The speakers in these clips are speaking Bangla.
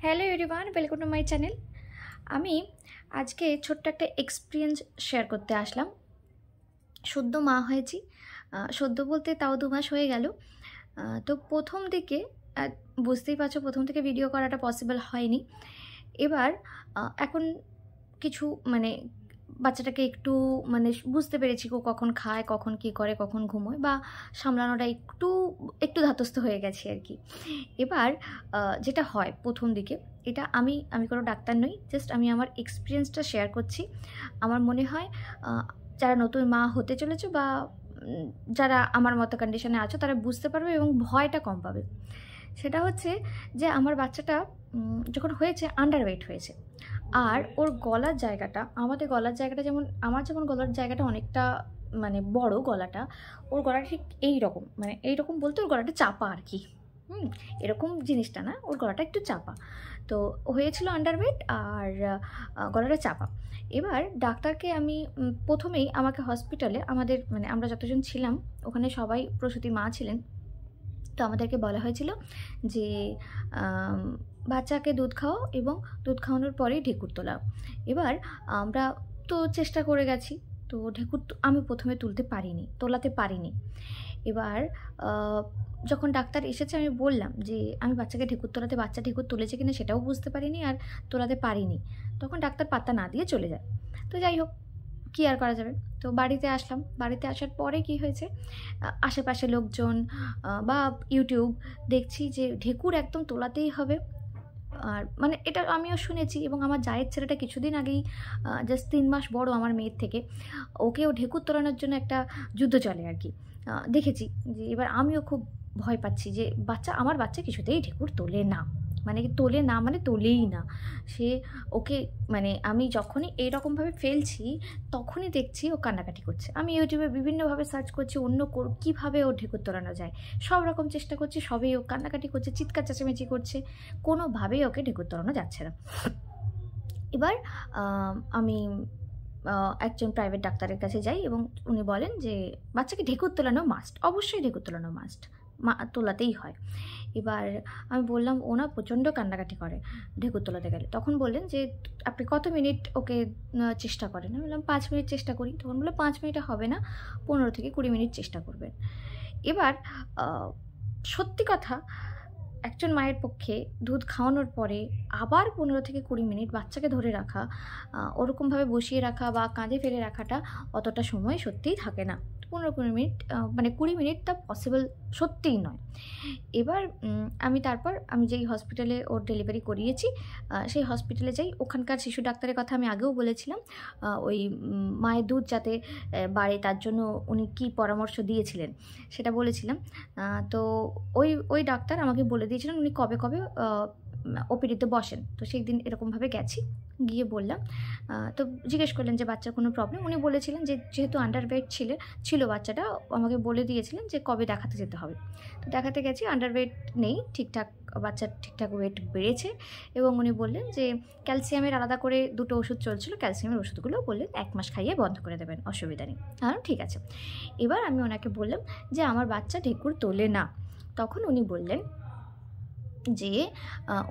Hello everyone, welcome to my channel. আমি আজকে ছোট্ট একটা এক্সপিরিয়েন্স শেয়ার করতে আসলাম। সদ্য মা হয়েছি, সদ্য বলতে তাও 2 মাস হয়ে গেল। তো প্রথম দিকে বুঝতেই পারছো, প্রথম থেকে ভিডিও করাটা পসিবল হয়নি। এবার এখন কিছু বাচ্চাটাকে একটু বুঝতে পেরেছি ও কখন খায়, কখন কী করে, কখন ঘুমোয় বা সামলানোটা একটু ধাতস্থ হয়ে গেছে আর কি। এবার যেটা হয় প্রথম দিকে, এটা আমি কোনো ডাক্তার নই, জাস্ট আমি আমার এক্সপিরিয়েন্সটা শেয়ার করছি। আমার মনে হয় যারা নতুন মা হতে চলেছে বা যারা আমার মতো কন্ডিশনে আছো তারা বুঝতে পারবে এবং ভয়টা কম পাবে। সেটা হচ্ছে যে আমার বাচ্চাটা যখন হয়েছে আন্ডারওয়েট হয়েছে, আর ওর গলার জায়গাটা, আমাদের গলার জায়গাটা যেমন গলার জায়গাটা অনেকটা বড় গলাটা, ওর গলাটা ঠিক এইরকম, এইরকম বলতে ওর গলাটা চাপা আর কি। এরকম জিনিসটা না, ওর গলাটা একটু চাপা। তো হয়েছিল আন্ডারওয়েট আর গলাটা চাপা। এবার ডাক্তারকে আমি প্রথমেই আমাকে হসপিটালে আমাদের আমরা যতজন ছিলাম ওখানে সবাই প্রসূতি মা ছিলেন। তো আমাদেরকে বলা হয়েছিল যে বাচ্চাকে দুধ খাওয়াও এবং দুধ খাওয়ানোর পরেই ঢেকুর তোলাও। এবার আমরা তো চেষ্টা করে গেছি, তো ঢেকুর আমি প্রথমে তোলাতে পারিনি। এবার যখন ডাক্তার এসেছে আমি বললাম যে আমি বাচ্চাকে ঢেকুর তোলাতে, বাচ্চা ঢেকুর তুলেছে কিনা সেটাও বুঝতে পারিনি আর তোলাতে পারিনি। তখন ডাক্তার পাত্তা না দিয়ে চলে যায়। তো যাই হোক, কী আর করা যাবে। তো বাড়িতে আসলাম, বাড়িতে আসার পরে কি হয়েছে, আশেপাশে লোকজন বা ইউটিউব দেখছি যে ঢেকুর একদম তোলাতেই হবে। আর এটা আমিও শুনেছি এবং আমার জায়ের ছেলেটা কিছুদিন আগেই জাস্ট 3 মাস বড় আমার মেয়ের থেকে, ওকেও ঢেকুর তোলানোর জন্য একটা যুদ্ধ চলে আর কি। দেখেছি যে এবার আমিও খুব ভয় পাচ্ছি যে আমার বাচ্চা কিছুতেই ঢেকুর তোলে না, তোলেই না সে। ওকে আমি যখনই এইরকমভাবে ফেলছি তখনই দেখছি ও কান্নাকাটি করছে। আমি ইউটিউবে বিভিন্নভাবে সার্চ করছি কীভাবে ও ঢেকুর তোলানো যায়, সব রকম চেষ্টা করছি, সবই ও কান্নাকাটি করছে, চিৎকার চেঁচামেচি করছে, কোনোভাবেই ওকে ঢেকুর তোলানো যাচ্ছে না। এবার আমি একজন প্রাইভেট ডাক্তারের কাছে যাই এবং উনি বলেন যে বাচ্চাকে ঢেকুর তোলানো মাস্ট, অবশ্যই ঢেকুর তোলানো মাস্ট, তোলাতেই হয়। এবার আমি বললাম, ও না প্রচণ্ড কান্নাকাটি করে ঢেকুর তোলাতে গেলে। তখন বললেন যে আপনি কত মিনিট ওকে চেষ্টা করেন? আমি বললাম 5 মিনিট চেষ্টা করি। তখন বললো 5 মিনিটে হবে না, 15 থেকে 20 মিনিট চেষ্টা করবেন। এবার সত্যি কথা, একজন মায়ের পক্ষে দুধ খাওয়ানোর পরে আবার 15 থেকে 20 মিনিট বাচ্চাকে ধরে রাখা, ওরকমভাবে বসিয়ে রাখা বা কাঁধে ফেলে রাখাটা অতটা সময় সত্যিই থাকে না। 15-20 মিনিট 20 মিনিটটা পসিবল সত্যিই নয়। এবার আমি যেই হসপিটালে ওর ডেলিভারি করিয়েছি সেই হসপিটালে যাই। ওখানকার শিশু ডাক্তারের কথা আমি আগেও বলেছিলাম, ওই মায়ের দুধ যাতে বাড়ে তার জন্য উনি কী পরামর্শ দিয়েছিলেন সেটা বলেছিলাম। তো ওই ডাক্তার আমাকে বলে দিয়েছিলেন উনি কবে ওপিডিতে বসেন। তো সেই দিন এরকমভাবে গেছি, গিয়ে বললাম, তো জিজ্ঞেস করলেন যে বাচ্চার কোনো প্রবলেম? উনি বলেছিলেন যে যেহেতু আন্ডারওয়েট ছিল বাচ্চাটা, আমাকে বলে দিয়েছিলেন যে কবে দেখাতে যেতে হবে। তো দেখাতে গেছি, আন্ডারওয়েট নেই, বাচ্চার ঠিকঠাক ওয়েট বেড়েছে। এবং উনি বললেন যে ক্যালসিয়ামের আলাদা করে 2টো ওষুধ চলছিল, ক্যালসিয়ামের ওষুধগুলো বললেন 1 মাস খাইয়ে বন্ধ করে দেবেন, অসুবিধা নেই। ঠিক আছে। এবার আমি ওনাকে বললাম যে আমার বাচ্চা ঢেকুর তোলে না। তখন উনি বললেন যে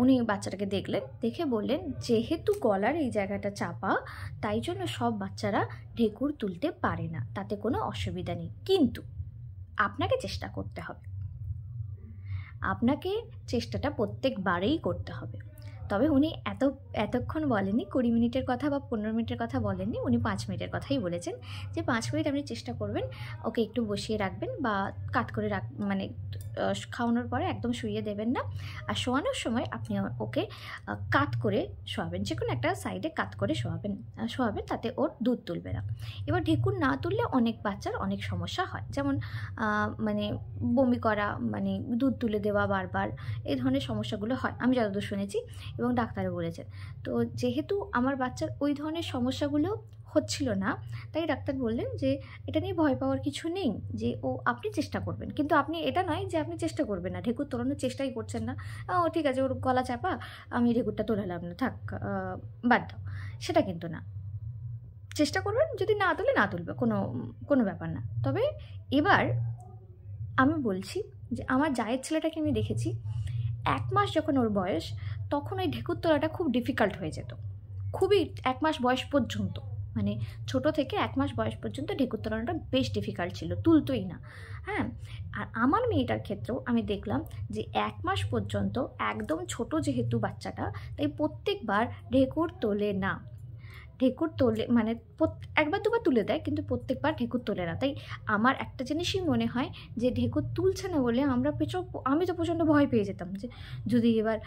উনি বাচ্চাটাকে দেখলেন, দেখে বললেন যেহেতু গলার এই জায়গাটা চাপা তাই জন্য সব বাচ্চারা ঢেকুর তুলতে পারে না, তাতে কোনো অসুবিধা নেই, কিন্তু আপনাকে চেষ্টা করতে হবে, আপনাকে চেষ্টাটা প্রত্যেকবারেই করতে হবে। তবে উনি এতক্ষণ বলেননি 20 মিনিটের কথা বা 15 মিনিটের কথা বলেননি, উনি 5 মিনিটের কথাই বলেছেন যে 5 মিনিট আপনি চেষ্টা করবেন, ওকে একটু বসিয়ে রাখবেন বা কাত করে খাওয়ানোর পরে একদম শুইয়ে দেবেন না, আর শোয়ানোর সময় আপনি ওকে কাত করে শোয়াবেন, যে কোনো একটা সাইডে কাত করে শোয়াবেন, তাতে ওর দুধ তুলবে না। এবার ঢেকুর না তুললে অনেক বাচ্চার অনেক সমস্যা হয়, যেমন বমি করা, দুধ তুলে দেওয়া বারবার, এই ধরনের সমস্যাগুলো হয় আমি যতদূর শুনেছি এবং ডাক্তারও বলেছেন। তো যেহেতু আমার বাচ্চার ওই ধরনের সমস্যাগুলো হচ্ছিল না, তাই ডাক্তার বললেন যে এটা নিয়ে ভয় পাওয়ার কিছু নেই, যে আপনি চেষ্টা করবেন, কিন্তু আপনি এটা নয় যে আপনি চেষ্টা করবেন না, ঢেকুর তোলানোর চেষ্টাই করছেন না, ঠিক আছে ওর গলা চাপা, আমি ঢেকুরটা তোলালাম না, থাক, বাদ দাও, সেটা কিন্তু না। চেষ্টা করবেন, যদি না তুলবে না তুলবে, কোনো ব্যাপার না। তবে এবার আমি বলছি যে আমার জায়ের ছেলেটাকে আমি দেখেছি 1 মাস যখন ওর বয়স, তখন ওই ঢেকুর তোলাটা খুব ডিফিকাল্ট হয়ে যেত, খুবই 1 মাস বয়স পর্যন্ত, মানে ছোট থেকে 1 মাস বয়স পর্যন্ত ঢেকুর তোলানোটা বেশ ডিফিকাল্ট ছিল, তুলতোই না। হ্যাঁ, আর আমার মেয়েটার ক্ষেত্রেও আমি দেখলাম যে 1 মাস পর্যন্ত একদম ছোট যেহেতু বাচ্চাটা, তাই প্রত্যেকবার ঢেকুর তোলে না। ঢেকুর তোলে মানে একবার দুবার তুলে দেয়, কিন্তু প্রত্যেকবার ঢেকুর তোলে না। তাই আমার একটা জিনিসই মনে হয় যে ঢেকুর তুলছে না বলে আমি তো প্রচণ্ড ভয় পেয়ে যেতাম যে যদি এবার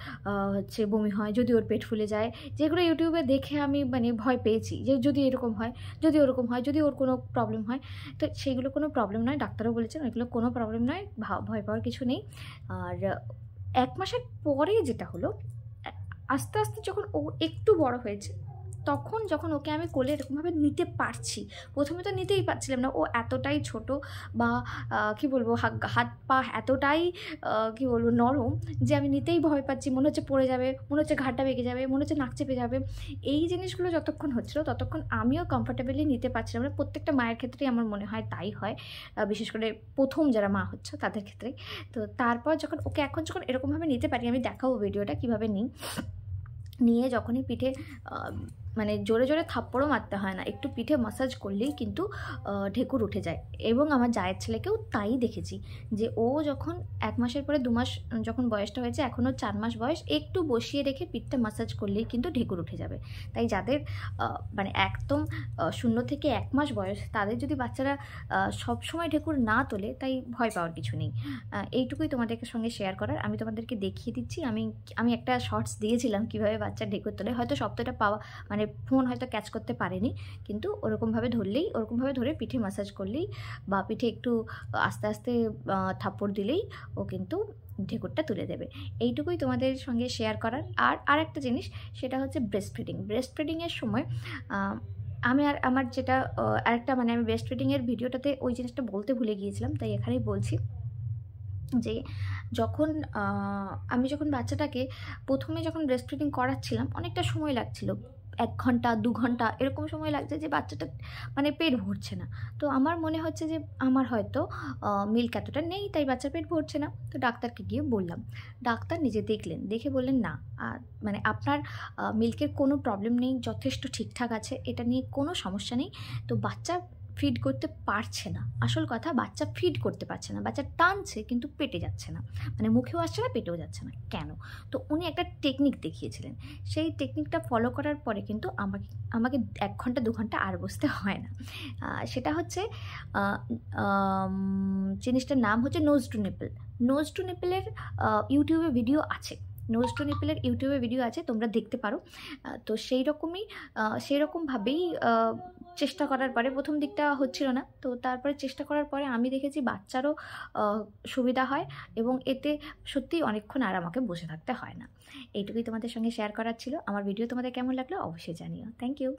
হচ্ছে বমি হয়, যদি ওর পেট ফুলে যায়, যেগুলো ইউটিউবে দেখে আমি মানে ভয় পেয়েছি যে যদি এরকম হয়, যদি ওরকম হয়, যদি ওর কোনো প্রবলেম হয়। তো সেইগুলো কোনো প্রবলেম নয়, ডাক্তারও বলেছেন ওইগুলো কোনো প্রবলেম নয়, ভয় পাওয়ার কিছু নেই। আর 1 মাসের পরে যেটা হলো, আস্তে আস্তে যখন ও একটু বড় হয়েছে, তখন যখন ওকে আমি কোলে এরকমভাবে নিতে পারছি, প্রথমে তো নিতেই পারছিলাম না, ও এতটাই ছোট বা কী বলবো, হাত পা এতটাই কী বলবো নরম যে আমি নিতেই ভয় পাচ্ছি, মনে হচ্ছে পড়ে যাবে, মনে হচ্ছে ঘাড়টা বেঁকে যাবে, মনে হচ্ছে নাক চেপে যাবে। এই জিনিসগুলো যতক্ষণ হচ্ছিলো ততক্ষণ আমিও কমফর্টেবলি নিতে পারছিলাম না। প্রত্যেকটা মায়ের ক্ষেত্রেই আমার মনে হয় তাই হয়, বিশেষ করে প্রথম যারা মা হচ্ছে তাদের ক্ষেত্রেই। তো তারপর যখন ওকে এখন যখন এরকমভাবে নিতে পারি, আমি দেখাবো ভিডিওটা কীভাবে নিয়ে যখনই পিঠে মানে জোরে জোরে থাপ্পড়ও মারতে হয় না, একটু পিঠে মাসাজ করলেই কিন্তু ঢেকুর উঠে যায়। এবং আমার জায়ের ছেলেকেও তাই দেখেছি যে ও যখন 1 মাসের পরে 2 মাস যখন বয়সটা হয়েছে, এখনও 4 মাস বয়স, একটু বসিয়ে রেখে পিঠটা মাসাজ করলেই কিন্তু ঢেকুর উঠে যাবে। তাই যাদের মানে একদম 0 থেকে 1 মাস বয়স, তাদের যদি বাচ্চারা সবসময় ঢেকুর না তোলে, তাই ভয় পাওয়ার কিছু নেই। এইটুকুই তোমাদেরকে সঙ্গে শেয়ার করার। আমি তোমাদেরকে দেখিয়ে দিচ্ছি, আমি একটা শর্টস দিয়েছিলাম কীভাবে বাচ্চা ঢেকুর তোলে, হয়তো শব্দটা পাওয়া মানে ফোন হয়তো ক্যাচ করতে পারেনি, কিন্তু ওরকমভাবে ধরে পিঠে মাসাজ করলেই বা পিঠে একটু আস্তে আস্তে থাপ্পড় দিলেই ও কিন্তু ঢেকুরটা তুলে দেবে। এইটুকুই তোমাদের সঙ্গে শেয়ার করার। আর একটা জিনিস, সেটা হচ্ছে ব্রেস্ট ফিডিংয়ের সময় আমার যেটা আরেকটা মানে আমি ব্রেস্ট ফিডিংয়ের ভিডিওটাতে ওই জিনিসটা বলতে ভুলে গিয়েছিলাম, তাই এখানেই বলছি যে আমি যখন বাচ্চাটাকে প্রথমে যখন ব্রেস্ট ফিডিং করাচ্ছিলাম, অনেকটা সময় লাগছিল, 1 ঘন্টা 2 ঘন্টা এরকম সময় লাগছে যে বাচ্চাটা মানে পেট ভরছে না। তো আমার মনে হচ্ছে যে আমার হয়তো মিল্ক এতটা নেই, তাই বাচ্চার পেট ভরছে না। তো ডাক্তারকে গিয়ে বললাম, ডাক্তার নিজে দেখলেন, দেখে বললেন না, মানে আপনার মিল্কের কোনো প্রবলেম নেই, যথেষ্ট ঠিকঠাক আছে, এটা নিয়ে কোনো সমস্যা নেই। তো বাচ্চা ফিড করতে পারছে না, আসল কথা বাচ্চা ফিড করতে পারছে না, বাচ্চা টানছে কিন্তু পেটে যাচ্ছে না, মানে মুখেও আসছে না, পেটেও যাচ্ছে না, কেন? তো উনি একটা টেকনিক দেখিয়েছিলেন, সেই টেকনিকটা ফলো করার পরে কিন্তু আমাকে 1 ঘন্টা 2 ঘন্টা আর বসতে হয় না। সেটা হচ্ছে জিনিসটার নাম হচ্ছে নোজ টু নিপলের ইউটিউবে ভিডিও আছে, ইউটিউবে ভিডিও আছে, তোমরা দেখতে পারো। তো সেই রকমভাবেই চেষ্টা করার পরে, প্রথম দিকটা হচ্ছিল না, তো তারপরে চেষ্টা করার পরে আমি দেখেছি বাচ্চারও সুবিধা হয়, এবং এতে সত্যিই অনেকক্ষণ আর আমাকে বসে থাকতে হয় না। এইটুকুই তোমাদের সঙ্গে শেয়ার করার ছিল। আমার ভিডিও তোমাদের কেমন লাগলো অবশ্যই জানিও। Thank you.